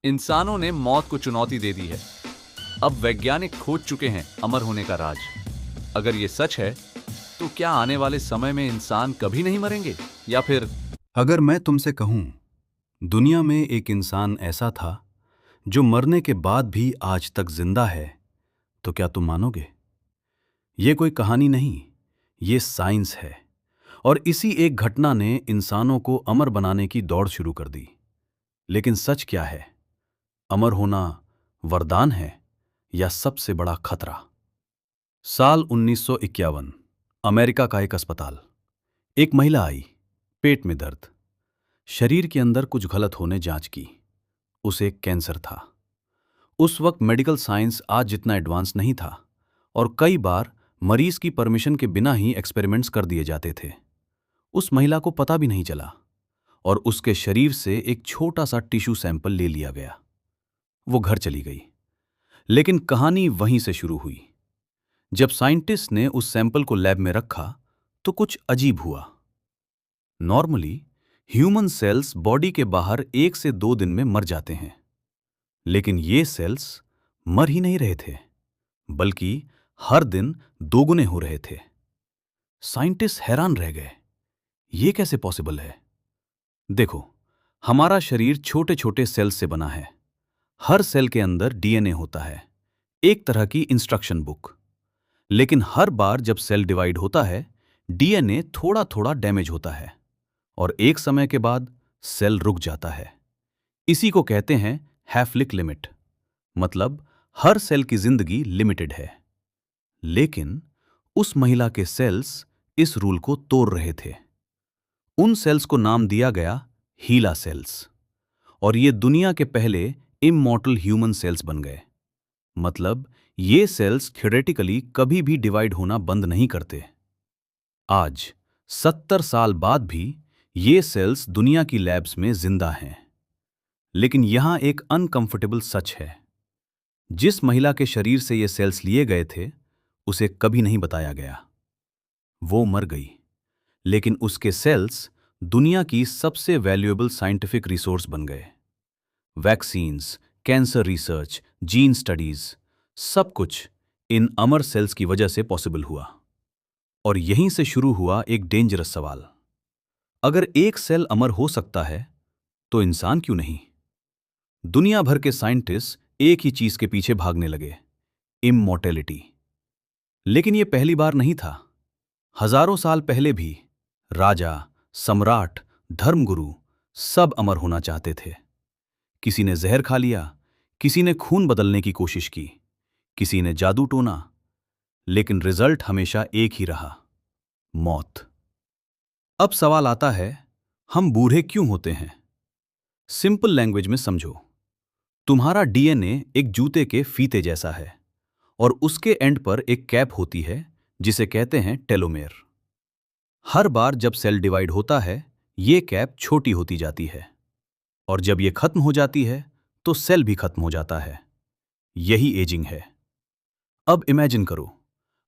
इंसानों ने मौत को चुनौती दे दी है। अब वैज्ञानिक खोज चुके हैं अमर होने का राज। अगर ये सच है, तो क्या आने वाले समय में इंसान कभी नहीं मरेंगे? या फिर अगर मैं तुमसे कहूं, दुनिया में एक इंसान ऐसा था जो मरने के बाद भी आज तक जिंदा है, तो क्या तुम मानोगे? ये कोई कहानी नहीं, ये साइंस है। और इसी एक घटना ने इंसानों को अमर बनाने की दौड़ शुरू कर दी। लेकिन सच क्या है? अमर होना वरदान है या सबसे बड़ा खतरा? साल 1951, अमेरिका का एक अस्पताल। एक महिला आई, पेट में दर्द, शरीर के अंदर कुछ गलत होने जांच की। उसे कैंसर था। उस वक्त मेडिकल साइंस आज जितना एडवांस नहीं था और कई बार मरीज की परमिशन के बिना ही एक्सपेरिमेंट्स कर दिए जाते थे। उस महिला को पता भी नहीं चला और उसके शरीर से एक छोटा सा टिश्यू सैंपल ले लिया गया। वो घर चली गई। लेकिन कहानी वहीं से शुरू हुई। जब साइंटिस्ट ने उस सैंपल को लैब में रखा तो कुछ अजीब हुआ। नॉर्मली ह्यूमन सेल्स बॉडी के बाहर 1 से 2 दिन में मर जाते हैं, लेकिन ये सेल्स मर ही नहीं रहे थे, बल्कि हर दिन दोगुने हो रहे थे। साइंटिस्ट हैरान रह गए, ये कैसे पॉसिबल है? देखो, हमारा शरीर छोटे छोटे सेल्स से बना है। हर सेल के अंदर डीएनए होता है, एक तरह की इंस्ट्रक्शन बुक। लेकिन हर बार जब सेल डिवाइड होता है, डीएनए थोड़ा थोड़ा डैमेज होता है और एक समय के बाद सेल रुक जाता है। इसी को कहते हैं हैफ्लिक लिमिट, मतलब हर सेल की जिंदगी लिमिटेड है। लेकिन उस महिला के सेल्स इस रूल को तोड़ रहे थे। उन सेल्स को नाम दिया गया हीला सेल्स, और ये दुनिया के पहले इममॉर्टल ह्यूमन सेल्स बन गए। मतलब ये सेल्स थ्योरेटिकली कभी भी डिवाइड होना बंद नहीं करते। आज 70 साल बाद भी ये सेल्स दुनिया की लैब्स में जिंदा हैं। लेकिन यहां एक अनकंफर्टेबल सच है। जिस महिला के शरीर से ये सेल्स लिए गए थे, उसे कभी नहीं बताया गया। वो मर गई, लेकिन उसके सेल्स दुनिया की सबसे वैल्यूएबल साइंटिफिक रिसोर्स बन गए। Vaccines, cancer research, gene studies, सब कुछ इन अमर सेल्स की वजह से पॉसिबल हुआ। और यहीं से शुरू हुआ एक डेंजरस सवाल। अगर एक सेल अमर हो सकता है, तो इंसान क्यों नहीं? दुनिया भर के साइंटिस्ट एक ही चीज के पीछे भागने लगे, इममॉर्टेलिटी। लेकिन यह पहली बार नहीं था। हजारों साल पहले भी राजा, सम्राट, धर्मगुरु सब अमर होना चाहते थे। किसी ने जहर खा लिया, किसी ने खून बदलने की कोशिश की, किसी ने जादू टोना, लेकिन रिजल्ट हमेशा एक ही रहा, मौत। अब सवाल आता है, हम बूढ़े क्यों होते हैं? सिंपल लैंग्वेज में समझो। तुम्हारा डीएनए एक जूते के फीते जैसा है और उसके एंड पर एक कैप होती है जिसे कहते हैं टेलोमेर। हर बार जब सेल डिवाइड होता है, ये कैप छोटी होती जाती है और जब ये खत्म हो जाती है तो सेल भी खत्म हो जाता है। यही एजिंग है। अब इमेजिन करो,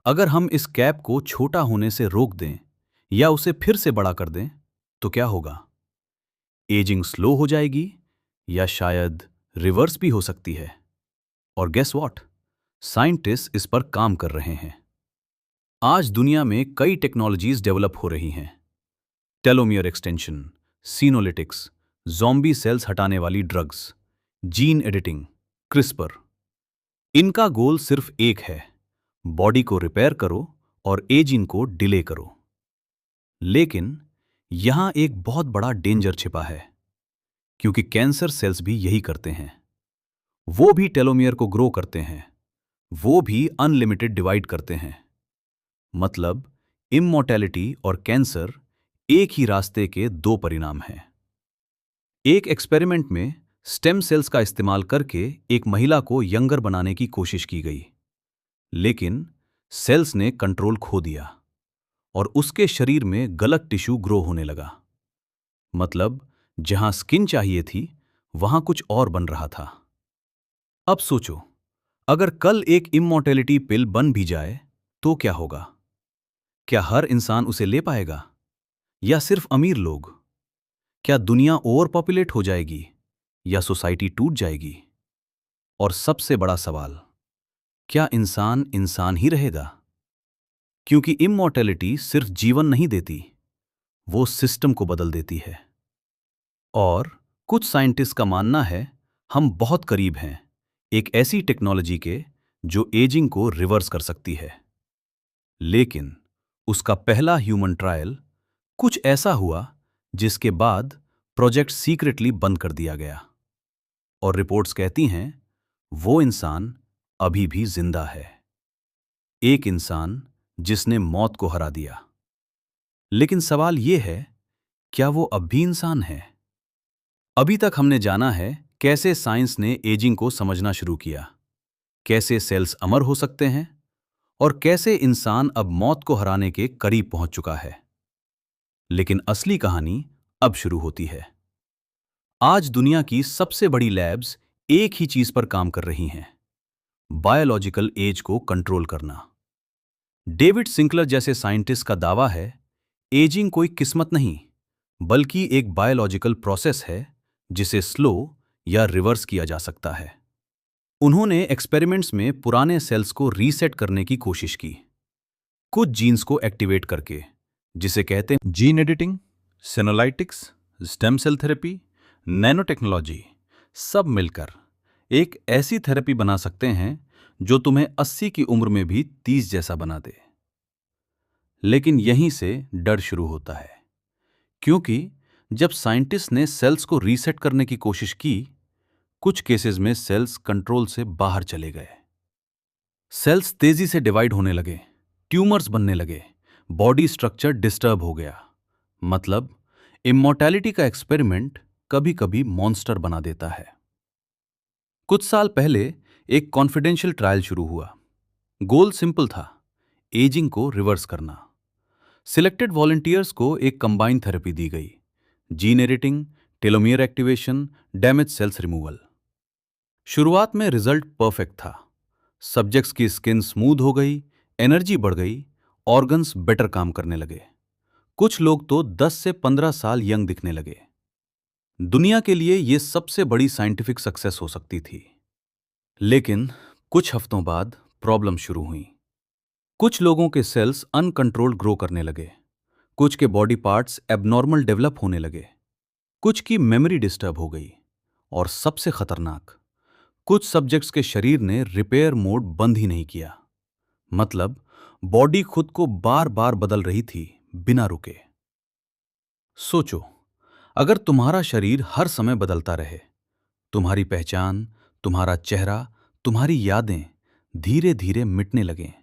अगर हम इस कैप को छोटा होने से रोक दें या उसे फिर से बड़ा कर दें, तो क्या होगा? एजिंग स्लो हो जाएगी या शायद रिवर्स भी हो सकती है। और गेस व्हाट? साइंटिस्ट इस पर काम कर रहे हैं। आज दुनिया में कई टेक्नोलॉजीज डेवलप हो रही हैं। टेलोमियर एक्सटेंशन, सीनोलिटिक्स, ज़ॉम्बी सेल्स हटाने वाली ड्रग्स, जीन एडिटिंग, क्रिस्पर। इनका गोल सिर्फ एक है, बॉडी को रिपेयर करो और एजिंग को डिले करो। लेकिन यहां एक बहुत बड़ा डेंजर छिपा है, क्योंकि कैंसर सेल्स भी यही करते हैं। वो भी टेलोमियर को ग्रो करते हैं, वो भी अनलिमिटेड डिवाइड करते हैं। मतलब इममॉर्टेलिटी और कैंसर एक ही रास्ते के दो परिणाम हैं। एक एक्सपेरिमेंट में स्टेम सेल्स का इस्तेमाल करके एक महिला को यंगर बनाने की कोशिश की गई, लेकिन सेल्स ने कंट्रोल खो दिया और उसके शरीर में गलत टिश्यू ग्रो होने लगा। मतलब जहां स्किन चाहिए थी, वहां कुछ और बन रहा था। अब सोचो, अगर कल एक इममॉर्टेलिटी पिल बन भी जाए तो क्या होगा? क्या हर इंसान उसे ले पाएगा या सिर्फ अमीर लोग? क्या दुनिया ओवर पॉपुलेट हो जाएगी या सोसाइटी टूट जाएगी? और सबसे बड़ा सवाल, क्या इंसान इंसान ही रहेगा? क्योंकि इमॉर्टैलिटी सिर्फ जीवन नहीं देती, वो सिस्टम को बदल देती है। और कुछ साइंटिस्ट का मानना है हम बहुत करीब हैं एक ऐसी टेक्नोलॉजी के जो एजिंग को रिवर्स कर सकती है। लेकिन उसका पहला ह्यूमन ट्रायल कुछ ऐसा हुआ जिसके बाद प्रोजेक्ट सीक्रेटली बंद कर दिया गया। और रिपोर्ट्स कहती हैं वो इंसान अभी भी जिंदा है, एक इंसान जिसने मौत को हरा दिया। लेकिन सवाल यह है, क्या वो अब भी इंसान है? अभी तक हमने जाना है कैसे साइंस ने एजिंग को समझना शुरू किया, कैसे सेल्स अमर हो सकते हैं और कैसे इंसान अब मौत को हराने के करीब पहुंच चुका है। लेकिन असली कहानी अब शुरू होती है। आज दुनिया की सबसे बड़ी लैब्स एक ही चीज पर काम कर रही हैं, बायोलॉजिकल एज को कंट्रोल करना। डेविड सिंकलर जैसे साइंटिस्ट का दावा है एजिंग कोई किस्मत नहीं बल्कि एक बायोलॉजिकल प्रोसेस है जिसे स्लो या रिवर्स किया जा सकता है। उन्होंने एक्सपेरिमेंट्स में पुराने सेल्स को रीसेट करने की कोशिश की, कुछ जीन्स को एक्टिवेट करके, जिसे कहते हैं gene editing, senolytics, stem cell therapy, nano technology. सब मिलकर एक ऐसी थेरेपी बना सकते हैं जो तुम्हें 80 की उम्र में भी 30 जैसा बना दे। लेकिन यहीं से डर शुरू होता है, क्योंकि जब साइंटिस्ट ने सेल्स को रीसेट करने की कोशिश की, कुछ केसेस में सेल्स कंट्रोल से बाहर चले गए। सेल्स तेजी से डिवाइड होने लगे, ट्यूमर्स बनने लगे, बॉडी स्ट्रक्चर डिस्टर्ब हो गया। मतलब इमॉर्टैलिटी का एक्सपेरिमेंट कभी कभी मॉन्स्टर बना देता है। कुछ साल पहले एक कॉन्फिडेंशियल ट्रायल शुरू हुआ। गोल सिंपल था, एजिंग को रिवर्स करना। सिलेक्टेड वॉलंटियर्स को एक कंबाइन थेरेपी दी गई, gene editing, telomere activation, damage cells removal. शुरुआत में रिजल्ट परफेक्ट था, सब्जेक्ट्स की स्किन स्मूथ हो गई, एनर्जी बढ़ गई, ऑर्गन्स बेटर काम करने लगे। कुछ लोग तो 10 से 15 साल यंग दिखने लगे। दुनिया के लिए यह सबसे बड़ी साइंटिफिक सक्सेस हो सकती थी। लेकिन कुछ हफ्तों बाद प्रॉब्लम शुरू हुई। कुछ लोगों के सेल्स अनकंट्रोल्ड ग्रो करने लगे, कुछ के बॉडी पार्ट्स एबनॉर्मल डेवलप होने लगे, कुछ की मेमोरी डिस्टर्ब हो गई, और सबसे खतरनाक, कुछ सब्जेक्ट्स के शरीर ने रिपेयर मोड बंद ही नहीं किया। मतलब बॉडी खुद को बार बार बदल रही थी बिना रुके। सोचो, अगर तुम्हारा शरीर हर समय बदलता रहे, तुम्हारी पहचान, तुम्हारा चेहरा, तुम्हारी यादें धीरे धीरे मिटने लगें,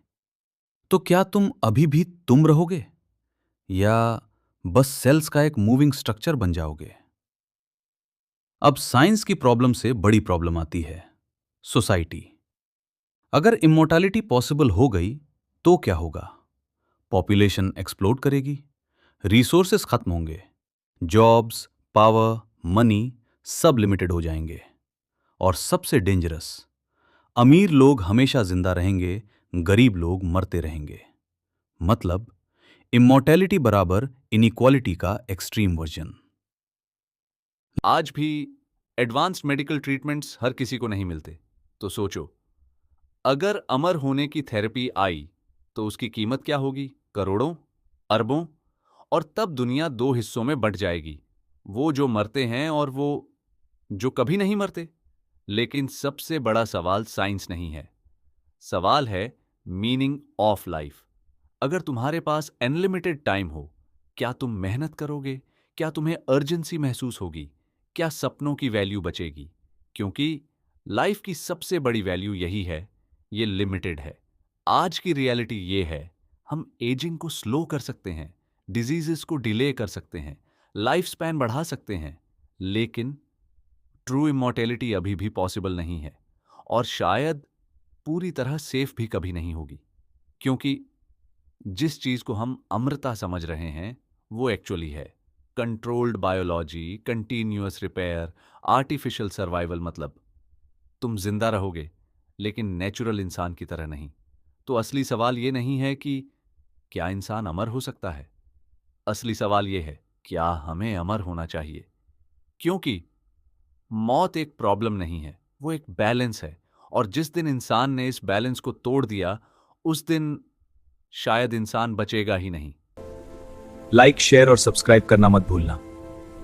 तो क्या तुम अभी भी तुम रहोगे या बस सेल्स का एक मूविंग स्ट्रक्चर बन जाओगे? अब साइंस की प्रॉब्लम से बड़ी प्रॉब्लम आती है, सोसाइटी। अगर इमॉर्टैलिटी पॉसिबल हो गई तो क्या होगा? पॉपुलेशन एक्सप्लोड करेगी, रिसोर्सेस खत्म होंगे, जॉब्स, पावर, मनी सब लिमिटेड हो जाएंगे। और सबसे डेंजरस, अमीर लोग हमेशा जिंदा रहेंगे, गरीब लोग मरते रहेंगे। मतलब इमॉर्टैलिटी बराबर इनइक्वालिटी का एक्सट्रीम वर्जन। आज भी एडवांस्ड मेडिकल ट्रीटमेंट्स हर किसी को नहीं मिलते। तो सोचो, अगर अमर होने की थेरेपी आई तो उसकी कीमत क्या होगी? करोड़ों, अरबों। और तब दुनिया दो हिस्सों में बंट जाएगी, वो जो मरते हैं और वो जो कभी नहीं मरते। लेकिन सबसे बड़ा सवाल साइंस नहीं है, सवाल है मीनिंग ऑफ लाइफ। अगर तुम्हारे पास अनलिमिटेड टाइम हो, क्या तुम मेहनत करोगे? क्या तुम्हें अर्जेंसी महसूस होगी? क्या सपनों की वैल्यू बचेगी? क्योंकि लाइफ की सबसे बड़ी वैल्यू यही है, ये लिमिटेड है। आज की रियलिटी ये है, हम एजिंग को स्लो कर सकते हैं, डिजीजेस को डिले कर सकते हैं, लाइफ स्पैन बढ़ा सकते हैं, लेकिन ट्रू इमॉर्टेलिटी अभी भी पॉसिबल नहीं है, और शायद पूरी तरह सेफ भी कभी नहीं होगी। क्योंकि जिस चीज को हम अमृता समझ रहे हैं वो एक्चुअली है controlled biology, continuous repair, artificial survival. मतलब तुम जिंदा रहोगे लेकिन नेचुरल इंसान की तरह नहीं। तो असली सवाल ये नहीं है कि क्या इंसान अमर हो सकता है, असली सवाल ये है क्या हमें अमर होना चाहिए। क्योंकि मौत एक प्रॉब्लम नहीं है, वो एक बैलेंस है। और जिस दिन इंसान ने इस बैलेंस को तोड़ दिया, उस दिन शायद इंसान बचेगा ही नहीं। लाइक, शेयर और सब्सक्राइब करना मत भूलना।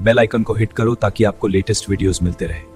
बेल आइकन को हिट करो ताकि आपको लेटेस्ट वीडियोस मिलते रहे।